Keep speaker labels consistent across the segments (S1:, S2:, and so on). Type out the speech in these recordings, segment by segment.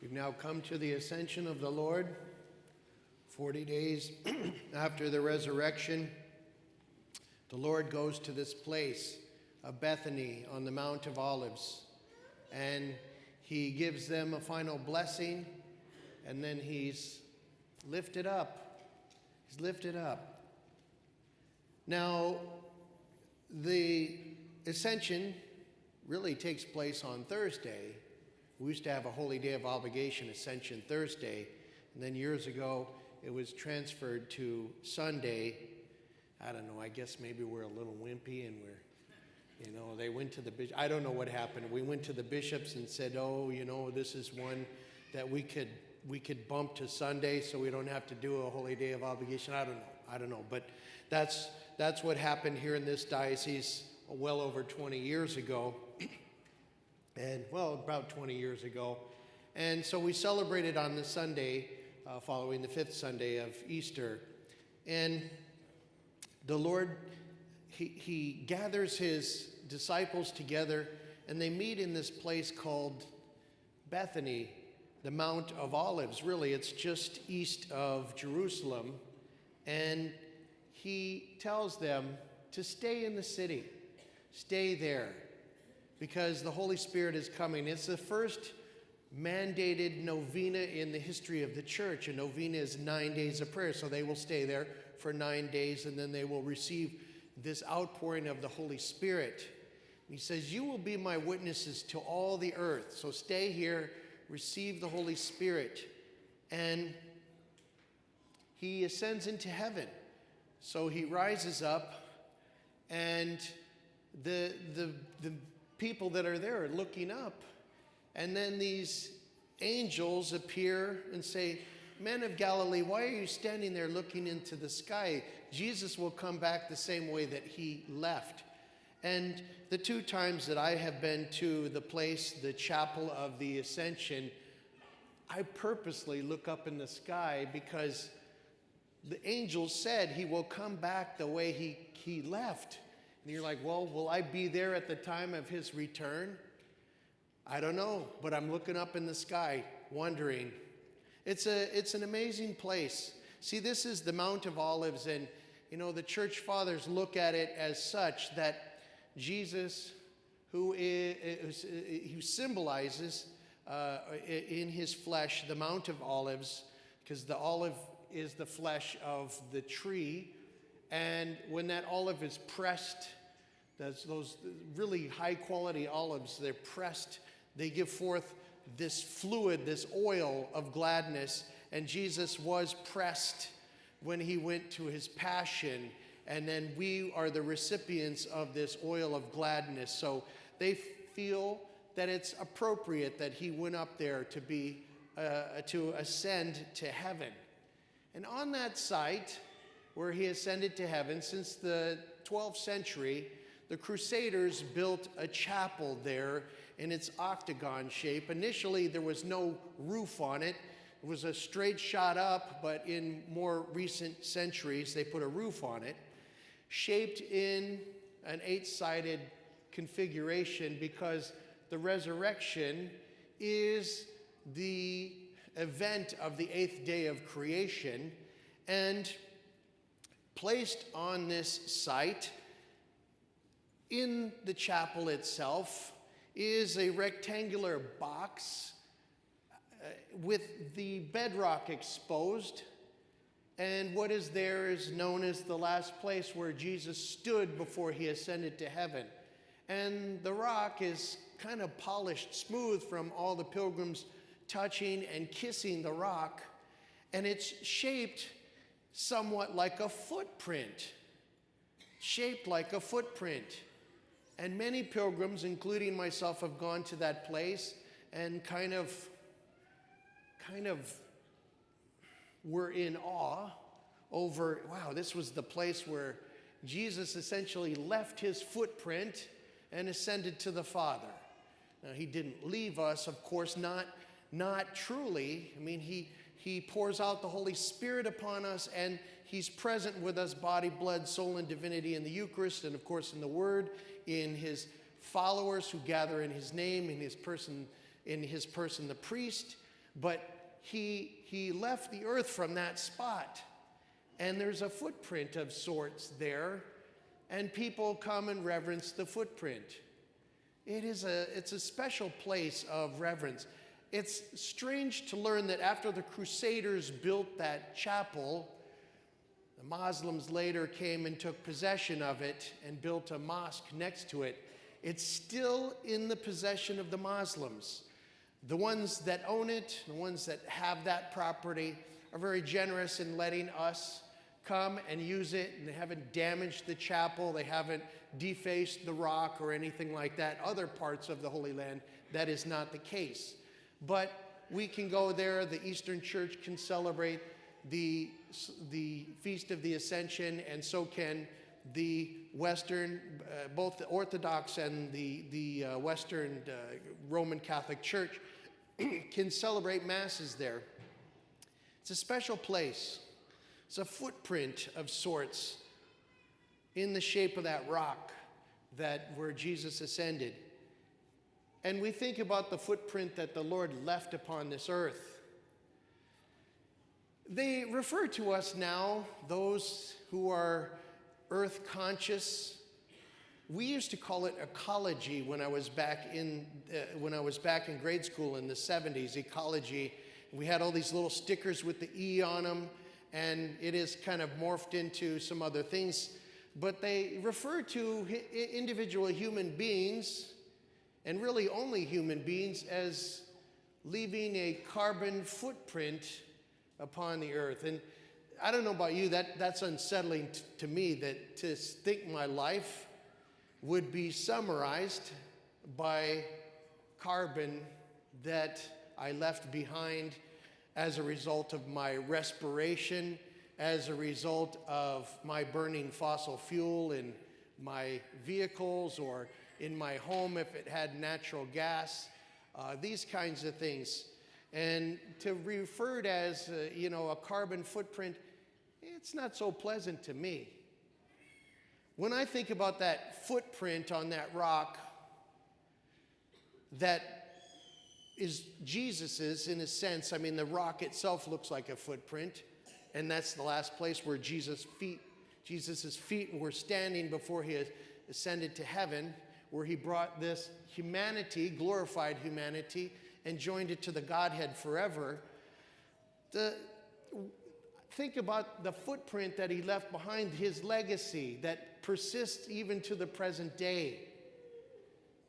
S1: We've now come to the ascension of the Lord, 40 days after the resurrection. The Lord goes to this place of Bethany on the Mount of Olives, and he gives them a final blessing, and then he's lifted up. He's lifted up. Now, the ascension really takes place on Thursday. We used to have a holy day of obligation, Ascension Thursday, and then years ago it was transferred to Sunday. I don't know, I guess maybe we're a little wimpy and they went to the bishop. I don't know what happened. We went to the bishops and said, this is one that we could bump to Sunday so we don't have to do a holy day of obligation. I don't know, but that's what happened here in this diocese well over 20 years ago. About 20 years ago. And so we celebrated on the Sunday following the fifth Sunday of Easter. And the Lord, he gathers his disciples together, and they meet in this place called Bethany, the Mount of Olives. Really, it's just east of Jerusalem. And he tells them to stay in the city, stay there, because the Holy Spirit is coming. It's the first mandated novena in the history of the church. A novena is 9 days of prayer, so they will stay there for 9 days, and then they will receive this outpouring of the Holy Spirit. He says, you will be my witnesses to all the earth, so stay here, receive the Holy Spirit. And he ascends into heaven. So he rises up, and the people that are there are looking up. And then these angels appear and say, men of Galilee, why are you standing there looking into the sky? Jesus will come back the same way that he left. And the 2 times that I have been to the place, the Chapel of the Ascension, I purposely look up in the sky because the angel said he will come back the way he left. And you're like, well, will I be there at the time of his return? I don't know, but I'm looking up in the sky, wondering. It's an amazing place. See, this is the Mount of Olives, and the church fathers look at it as such that Jesus, who symbolizes in his flesh the Mount of Olives, because the olive is the flesh of the tree. And when that olive is pressed, those really high quality olives, they're pressed, they give forth this fluid, this oil of gladness. And Jesus was pressed when he went to his passion. And then we are the recipients of this oil of gladness. So they feel that it's appropriate that he went up there to ascend to heaven. And on that site, where he ascended to heaven, since the 12th century, the Crusaders built a chapel there in its octagon shape. Initially, there was no roof on it. It was a straight shot up, but in more recent centuries, they put a roof on it, shaped in an 8-sided configuration, because the resurrection is the event of the 8th day of creation. And placed on this site in the chapel itself is a rectangular box with the bedrock exposed. And what is there is known as the last place where Jesus stood before he ascended to heaven. And the rock is kind of polished smooth from all the pilgrims touching and kissing the rock. And it's shaped somewhat like a footprint, shaped like a footprint. And many pilgrims, including myself, have gone to that place and kind of were in awe over, wow, this was the place where Jesus essentially left his footprint and ascended to the Father. Now, he didn't leave us, of course, not truly. I mean, he pours out the Holy Spirit upon us, and he's present with us, body, blood, soul, and divinity in the Eucharist, and of course in the Word, in his followers who gather in his name, in his person the priest. but he left the earth from that spot. And there's a footprint of sorts there, and people come and reverence the footprint. It's a special place of reverence. It's strange to learn that after the Crusaders built that chapel, the Muslims later came and took possession of it and built a mosque next to it. It's still in the possession of the Muslims. The ones that own it, the ones that have that property, are very generous in letting us come and use it, and they haven't damaged the chapel, they haven't defaced the rock or anything like that. Other parts of the Holy Land, that is not the case. But we can go there, the Eastern Church can celebrate the Feast of the Ascension, and so can the Western, both the Orthodox and the Western Roman Catholic Church can celebrate Masses there. It's a special place. It's a footprint of sorts in the shape of that rock where Jesus ascended. And we think about the footprint that the Lord left upon this earth. They refer to us now, those who are earth conscious. We used to call it ecology when I was back in grade school in the 70s, ecology. We had all these little stickers with the E on them, and it is kind of morphed into some other things. But they refer to individual human beings, and really only human beings, as leaving a carbon footprint upon the earth. And I don't know about you, that's unsettling to me, that to think my life would be summarized by carbon that I left behind as a result of my respiration, as a result of my burning fossil fuel in my vehicles or in my home if it had natural gas, these kinds of things. And to refer it as, a carbon footprint, it's not so pleasant to me. When I think about that footprint on that rock, that is Jesus's in a sense. I mean, the rock itself looks like a footprint, and that's the last place where Jesus' feet were standing before he ascended to heaven, where he brought this humanity, glorified humanity, and joined it to the Godhead forever. Think about the footprint that he left behind, his legacy that persists even to the present day.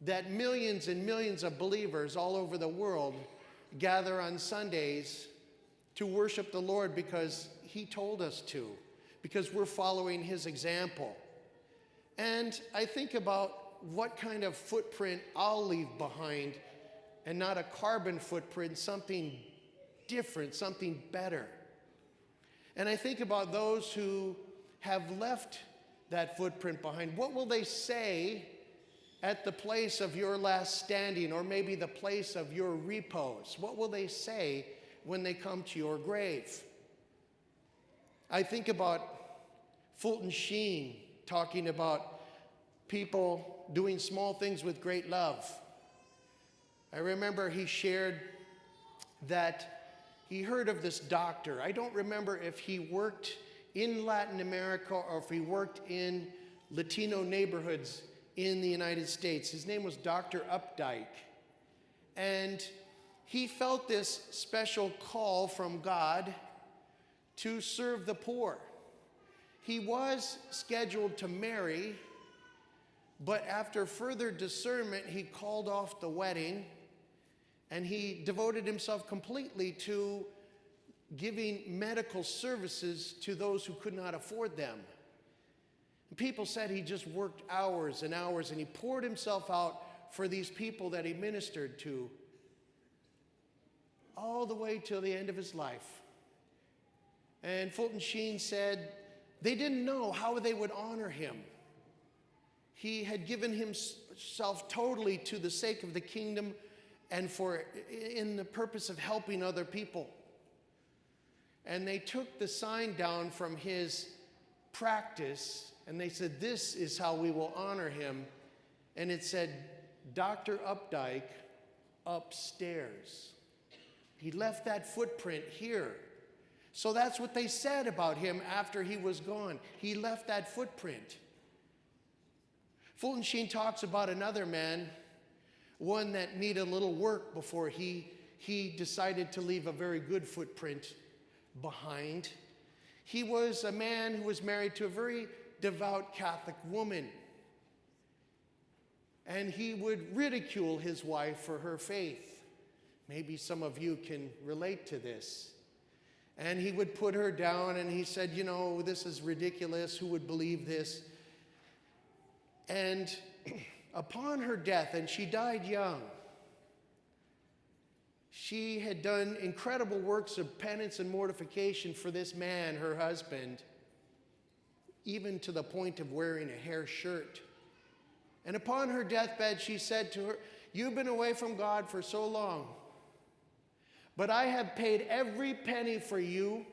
S1: That millions and millions of believers all over the world gather on Sundays to worship the Lord because he told us to, because we're following his example. And I think about what kind of footprint I'll leave behind, and not a carbon footprint, something different, something better. And I think about those who have left that footprint behind. What will they say at the place of your last standing, or maybe the place of your repose? What will they say when they come to your grave? I think about Fulton Sheen talking about people doing small things with great love. I remember he shared that he heard of this doctor. I don't remember if he worked in Latin America or if he worked in Latino neighborhoods in the United States. His name was Dr. Updike. And he felt this special call from God to serve the poor. He was scheduled to marry, but after further discernment, he called off the wedding, and he devoted himself completely to giving medical services to those who could not afford them. People said he just worked hours and hours, and he poured himself out for these people that he ministered to all the way till the end of his life. And Fulton Sheen said they didn't know how they would honor him. He had given himself totally to the sake of the kingdom and in the purpose of helping other people. And they took the sign down from his practice, and they said, "This is how we will honor him." And it said, "Dr. Updike, upstairs." He left that footprint here. So that's what they said about him after he was gone. He left that footprint. Fulton Sheen talks about another man, one that needed a little work before he decided to leave a very good footprint behind. He was a man who was married to a very devout Catholic woman. And he would ridicule his wife for her faith. Maybe some of you can relate to this. And he would put her down and he said, you know, this is ridiculous. Who would believe this? And upon her death, and she died young, she had done incredible works of penance and mortification for this man, her husband, even to the point of wearing a hair shirt. And upon her deathbed, she said to her, "You've been away from God for so long, but I have paid every penny for you,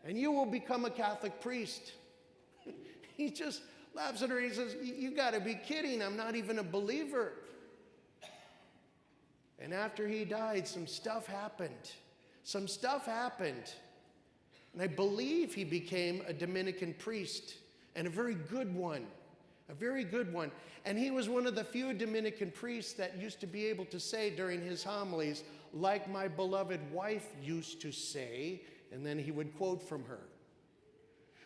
S1: and you will become a Catholic priest." He just laughs at her. He says, "You got to be kidding. I'm not even a believer." And after he died, some stuff happened. Some stuff happened. And I believe he became a Dominican priest, and a very good one. A very good one. And he was one of the few Dominican priests that used to be able to say during his homilies, "Like my beloved wife used to say," and then he would quote from her.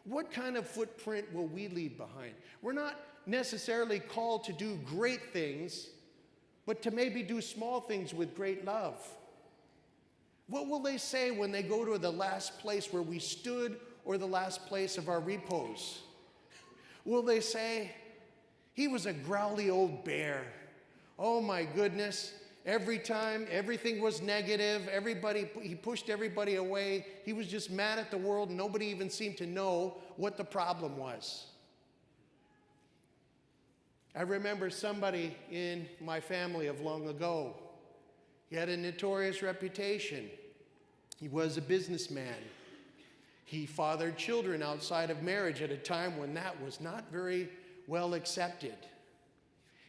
S1: What kind of footprint will we leave behind? We're not necessarily called to do great things, but to maybe do small things with great love. What will they say when they go to the last place where we stood or the last place of our repose? Will they say, "He was a growly old bear. Oh my goodness. Every time, everything was negative. He pushed everybody away. He was just mad at the world. Nobody even seemed to know what the problem was." I remember somebody in my family of long ago. He had a notorious reputation. He was a businessman. He fathered children outside of marriage at a time when that was not very well accepted.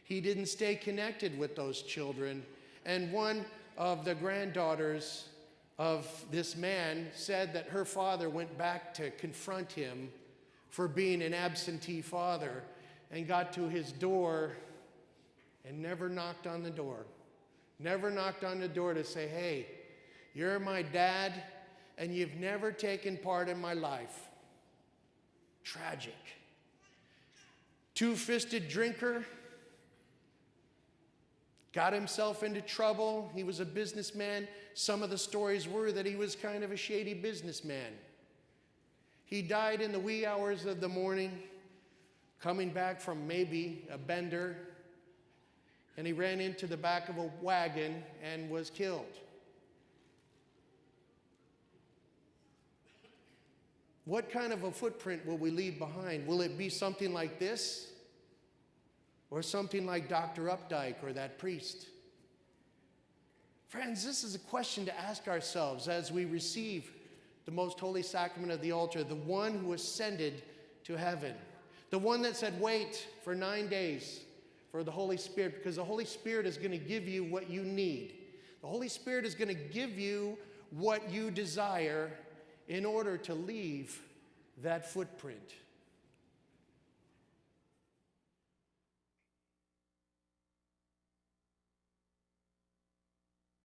S1: He didn't stay connected with those children. And one of the granddaughters of this man said that her father went back to confront him for being an absentee father and got to his door and never knocked on the door. Never knocked on the door to say, "Hey, you're my dad and you've never taken part in my life." Tragic. Two-fisted drinker. Got himself into trouble. He was a businessman. Some of the stories were that he was kind of a shady businessman. He died in the wee hours of the morning, coming back from maybe a bender, and he ran into the back of a wagon and was killed. What kind of a footprint will we leave behind? Will it be something like this? Or something like Dr. Updike or that priest? Friends, this is a question to ask ourselves as we receive the most holy sacrament of the altar, the one who ascended to heaven, the one that said, "Wait for 9 days for the Holy Spirit," because the Holy Spirit is going to give you what you need. The Holy Spirit is going to give you what you desire in order to leave that footprint.